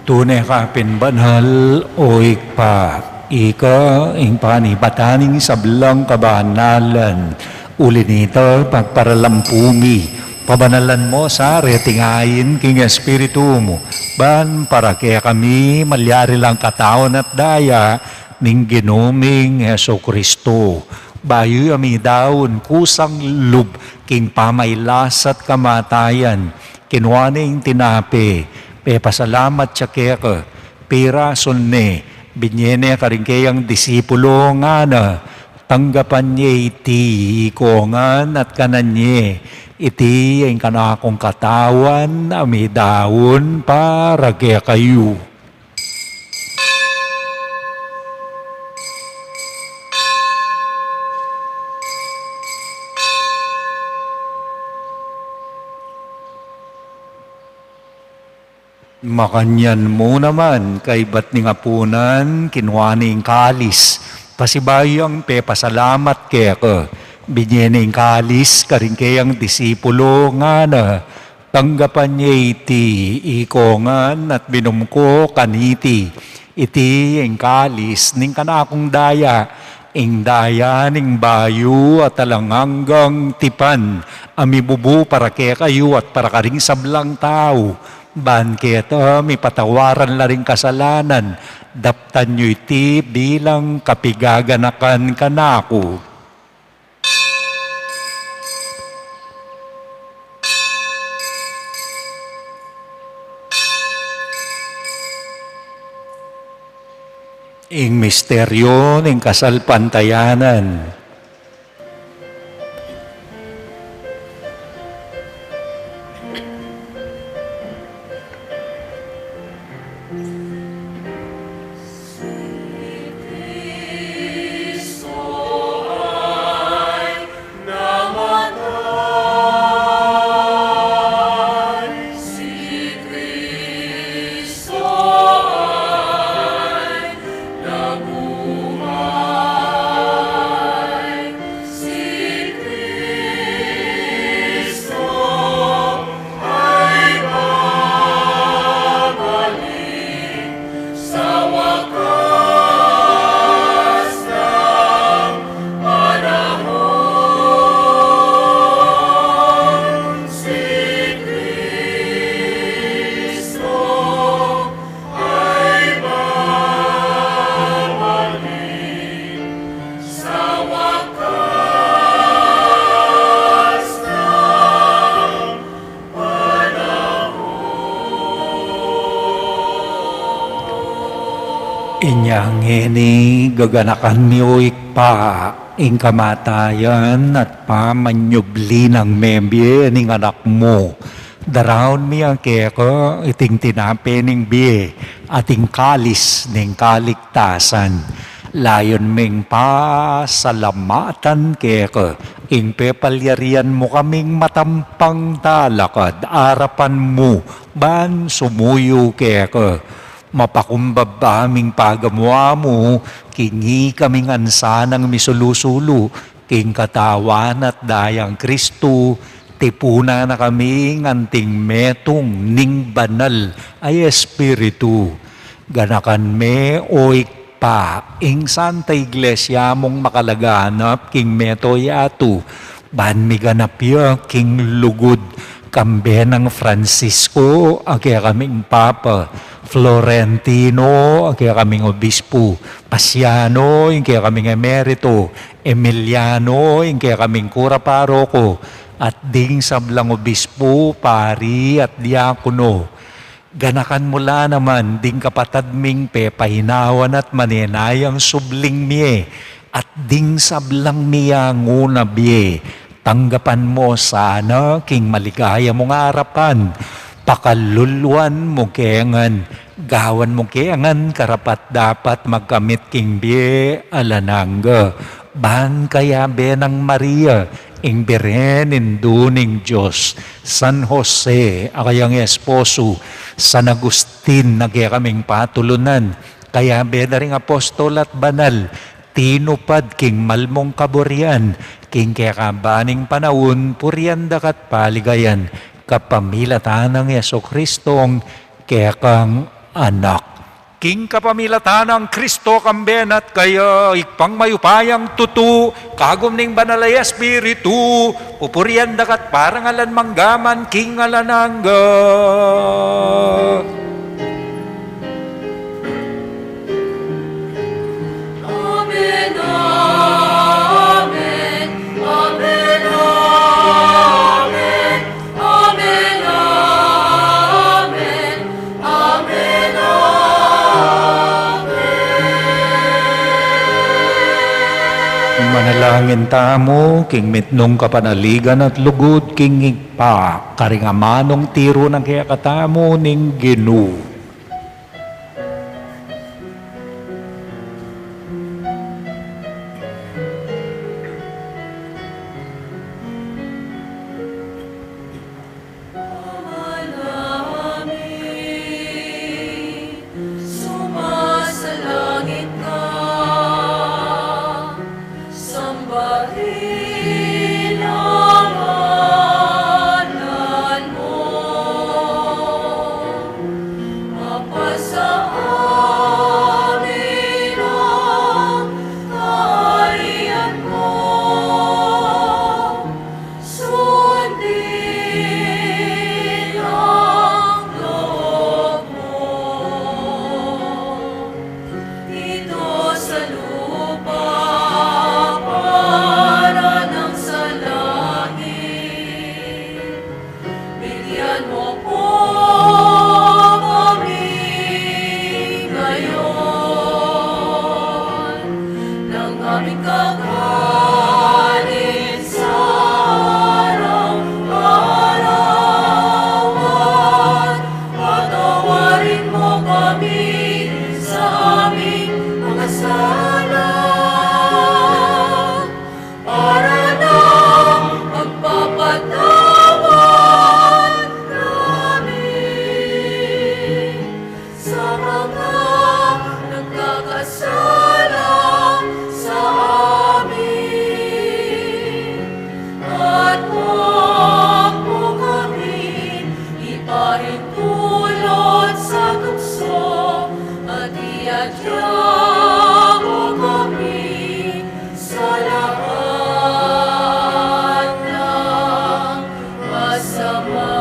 Tunay ka pinbanhal o ikpa, ika ing panibataning sablang kabanalan, uli nito pagparalampungi, pabanalan mo sa retingayin king Espiritu mo, ban para kaya kami malyari lang kataon at daya, ning ginuming Heso Kristo. Bayo ami daon kusang lub king pamaylas at kamatayan, kinwaning tinape, pasalamat siya kaya pirason ne, binyene karingkayang disipulo nga na, tanggapan niya iti ikongan at kananye, iti ang kanakong katawan, ami daon para kaya kayo. Makanyan mo naman, kay ba't ni ngapunan, kinwaning kalis, pasibayang pasalamat kaya ka, binyening kalis, karingkayang disipulo nga na, tanggapan niya iti, ikongan at binumko kaniti, iti ang kalis, ning kanakong daya, ing daya ning bayo at talanganggang tipan, amibubu para kaya kayo at para karing sablang tao, ban kaya may patawaran la rin kasalanan, daptan nyo iti bilang kapigaganakan kanako. Ing misteryo ng kasalpantayanan. Inyang ini gaganakan niyo ikpa, ing kamatayan at pamanyubli ng membye ning anak mo. Darawon mi ang keko iting tinape ning biye, ating kalis ning kaligtasan. Layon ming pasalamatan keko, ing pepalyarian mo kaming matampang talakad, arapan mo, ban sumuyo keko. Mapakumbab aming pagamwa mo, kingi kaming ansanang misulusulu, king katawan at dayang Kristo, tipuna na kaming anting metong ning banal ay Espiritu. Ganakan me o ikpa, ing Santa Iglesia mong makalaganap, king meto yatu, ban mi ganap ya, king lugod, kambe ng Francisco, kaya kaming Papa, Florentino, kaya kaming Obispo, Pasiano, kaya kaming Emerito, Emiliano, kaya kaming Kura Paroko, at ding sablang Obispo, Pari at Diakono. Ganakan mula naman ding kapatad ming pepahinawan at maninayang subling miye at ding sablang miya nguna biye. Tanggapan mo sana king maligaya mong harapan. Pakaluluan mo kengan, gawan mo kengan karapat dapat magkamit king biye alanangga. Ban kaya benang Maria, ing berenin duning Diyos, San Jose, akayang esposo, San Agustin, nagya kaming patulunan, kaya bena ring apostol at banal, tinupad king malmong kaburian, king kaya kabaning panahon, purian dakat paligayan, kapamilatan ng Yeso Kristong, kaya kang anak. King kapamilatan ng Kristo kambenat kaya ikpang mayupayang tutu, kagom ning banalay espiritu, pupurian dakat parangalan manggaman king alanangga. Amen, amen, amen, amen, amen, amen, amen, Manalangin tamo, king mitnong kapanaligan at lugod, king igpa, karingamanong tiro ng kaya katamo ning Ginoo. sumasalangit ka, sambahin ang ngalan mo, mapasa amin ang kaharian mo, sundin ang loob mo, dito sa lupa para ng sa langit. Bigyan mo po kami ngayon ng aming kakanin sa araw-arawan. Patawarin mo kami sa aming mga sala para na magpapatawad namin sa mga nagkakasala sa amin. At huwag mo kami iparintulot sa tukso at iadya mo kami sa lahat ng masama.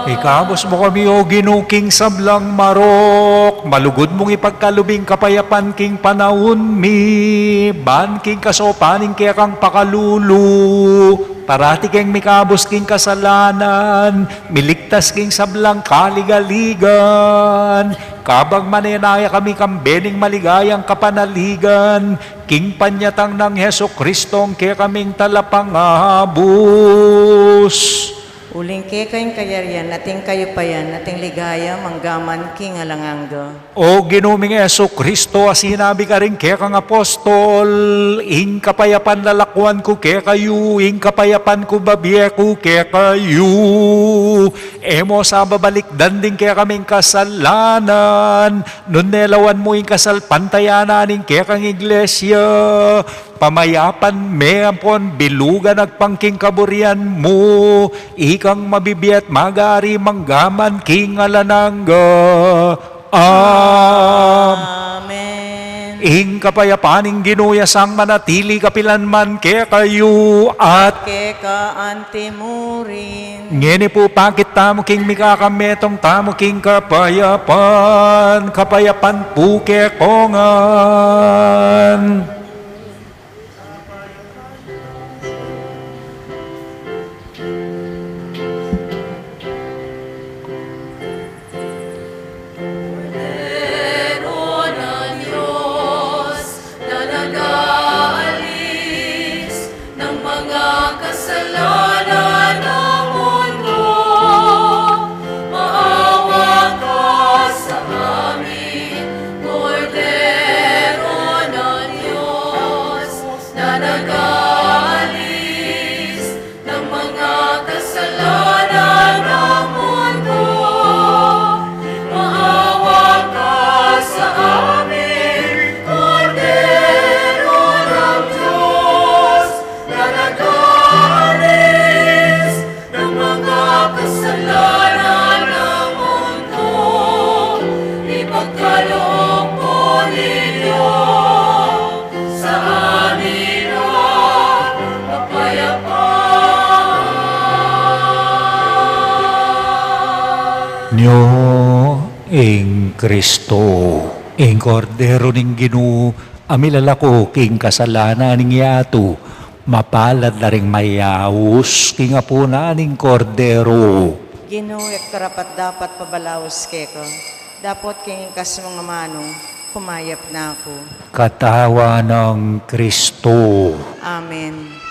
Ikabos mo kami o ginuking sablang marok, malugod mong ipagkalubing kapayapan king panahon mi, ban king kasopaning kaya kang pakalulu, parati keng mikabos king kasalanan, miligtas king sablang kaligaligan, kabag manenaya kami kambening maligayang kapanaligan, king panyatang ng Heso Kristong kaya kaming talapangabos. Uling ke kayong kayarian, nating kayo payan, nating ligaya, manggaman, king alanganga. O ginuming Yeso Kristo, sinabi ka rin kaya kang apostol, ing kapayapan lalakwan ko kaya kayo, ing kapayapan ko babiye ko kaya kayo. Emo sa babalik danding kaya kaming kasalanan, nun nelawan mo ing kasal pantayanan, ing kaya kang iglesia, pamayapan me ampon bilugan agpangking kaburian mo, ikang mabibiyat magari manggaman king alanangga. Amen. Ing kapayapaning ginuyasang manatili kapilanman kaya kayo at Ke ka antimurin. ngeni po pakit tamo king mikakametong tamo king kapayapan, kapayapan po kaya kongan. kasalanan ng mundo, maawa ka sa amin. Kordero ng Diyos na nag-aalis ng mga kasalanan ng mundo, maawa ka sa amin. Kordero ng Diyos na nag-aalis ng mga kasalanan ng mundo, ipagkaloob mo ninyo sa amin ang kapayapaan. Nyo ing Kristo, ing kordero ning Ginoo, amilalako king kasalanan ning yato, mapalad na ring mayawos king apuna ning kordero. Ginoo, karapat dapat pabalaos keko. Dapat king ikas mga manong, kumayap na ako. Katawa ng Kristo. Amen.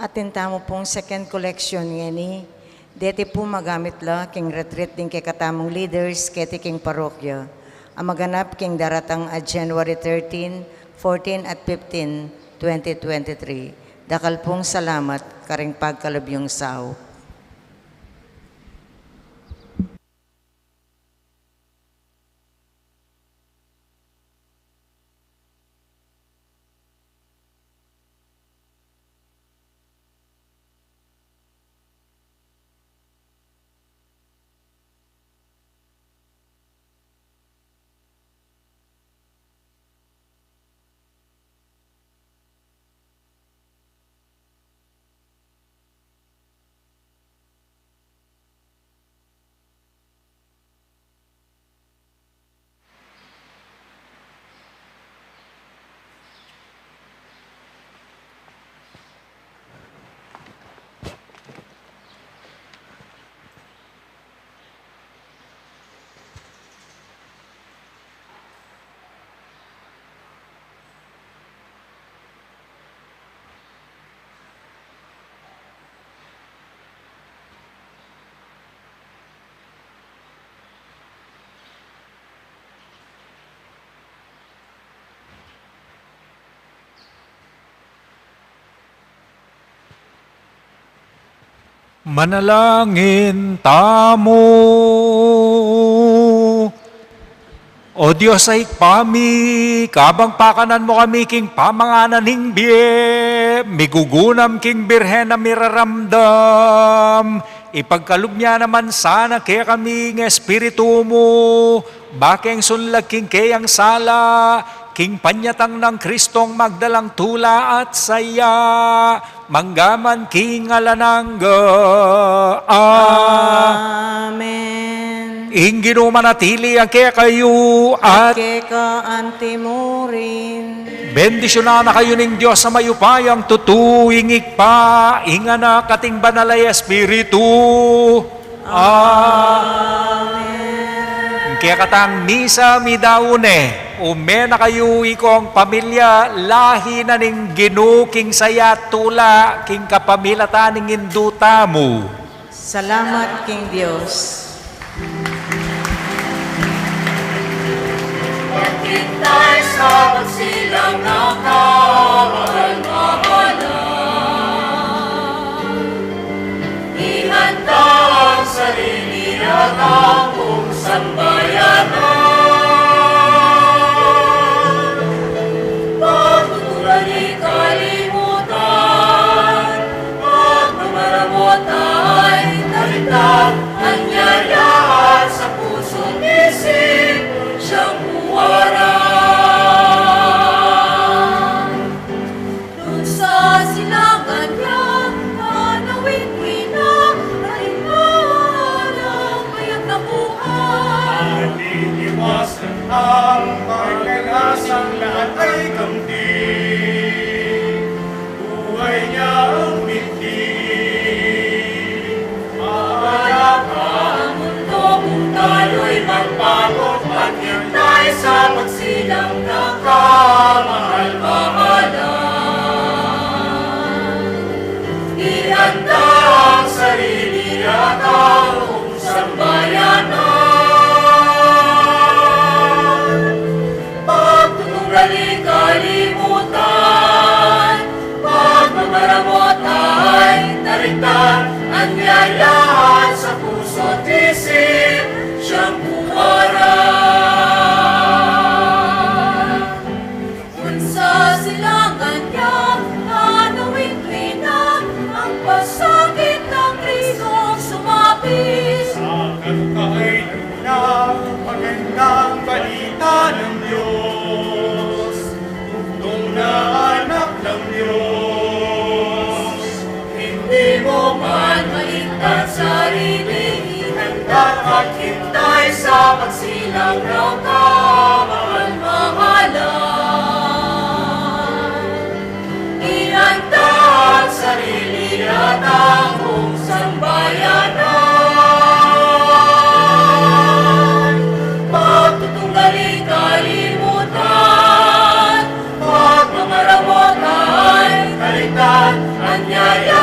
Atinta mo pong second collection ngeni. Deti po magamit la king retreat din kay katamong leaders keti king parokya. Ang maganap king daratang at January 13, 14 at 15, 2023. Dakal pong salamat karing pagkalabyong sao. Manalangin tamo. O Diyos ay pami, kabang pakanan mo kami king pamanganan ning biye, migugunam king birhen na miraramdam, ipagkalub niya naman sana kaya kami ng espiritu mo, bakeng sunlag king kayang sala, king panyatang ng Kristong magdalang tula at saya, manggaman king alanangga. Amen. Ingino manatili ang kaya kayo at Keka antimurin. bendisyonan na kayo ng Diyos sa mayupayang tutuingig pa, ingana kating banalay espiritu. Amen. Kaya katang misa midaune, umena kayo ikong pamilya, lahi na ning ginuking saya tula, king kapamilata ning induta mo. Salamat king Diyos. Maghintay sa pagsilang ng kamahal-mahalan. Ihanda ang sarili at ang buong sambayanan. Pagtutulan ikalimutan, pagmamaramot ay talitang anyayahan sa puso't isip siyang buwaran. Dun sa silangan niya, nanawin pinakalingalang kaya't nabuhay. Naliliwasan ang pagkalasang lahat ay kamdi. Buhay niya ang binti. Mahalaka ang mundo kung tayo'y magpagod. Maghintay sa pagsilang ng kamahal-mahalan. Ihanda ang sarili at ang buong sambayanan. Pagtutunggali kalimutan, pagmamaramot ay talikdan, anyayahan sa puso't isip siyang buwaran. Kung sa silangan niya, nanawin na ang pasakit ng Kristong sumapis. Sa kalukay na magandang balita ng Diyos, tugtong na anak ng Diyos. Hindi mo man maligtas sarili, ihanda at hintay sa pagsilang ng kamahal-mahalan. Ihanda ang sarili at ang buong sambayanan. Pagtutunggali kalimutan, pagmamaramot ay kaligtan, anya biyaya